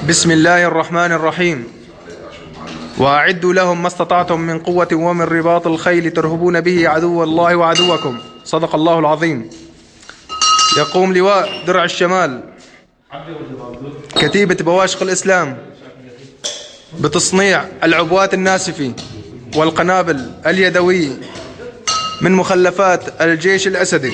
بسم الله الرحمن الرحيم. وأعدوا لهم ما استطعتم من قوة ومن رباط الخيل ترهبون به عدو الله وعدوكم. صدق الله العظيم. يقوم لواء درع الشمال كتيبة بواشق الإسلام بتصنيع العبوات الناسفة والقنابل اليدوية من مخلفات الجيش الأسدي.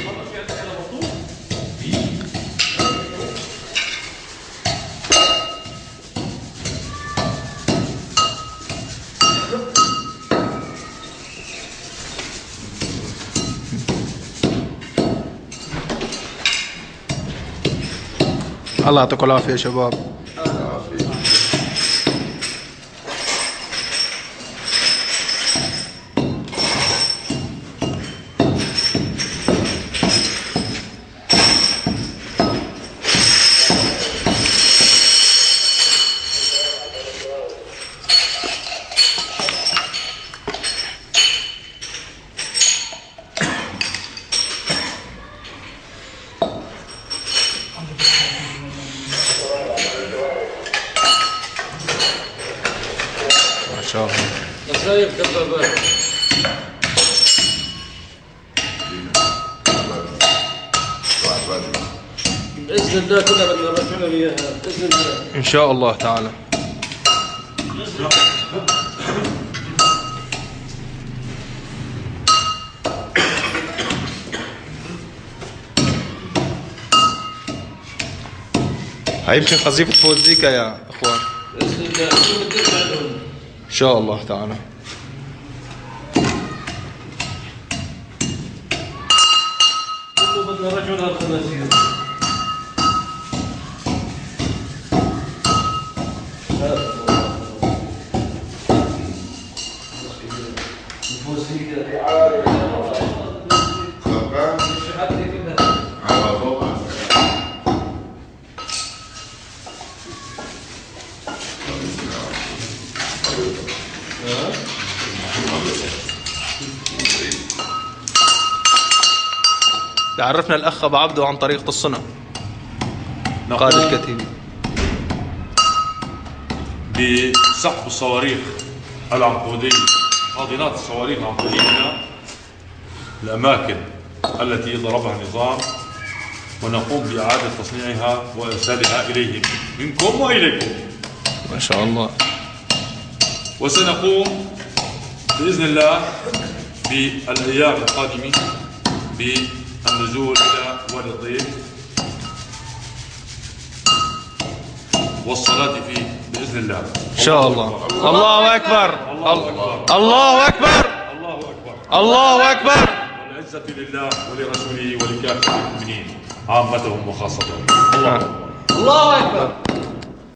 الله يعطيكم العافية يا شباب. ما شاء الله. بإذن الله كلها بدنا نرجع لهم إياها بإذن الله إن شاء الله تعالى. هاي يمكن قذيفة فوزيكا يا اخوان. بإذن الله ان شاء الله تعالى. بدنا نرجع لها الخنازير. عرفنا الأخ أبو عبده عن طريقة الصنع قائد الكتيبة بسحب الصواريخ العنقودية، حاضنات الصواريخ العنقودية من الأماكن التي ضربها النظام، ونقوم بإعادة تصنيعها وإرسالها إليهم منكم وإليكم. ما شاء الله. وسنقوم بإذن الله بالأيام القادمة بالنزول إلى وادي الضيف والصلاة فيه بإذن الله. إن شاء الله. الله أكبر. الله أكبر. الله أكبر. الله أكبر. والعزة لله ولرسوله ولكافة المؤمنين عامتهم وخاصتهم. الله أكبر. الله أكبر.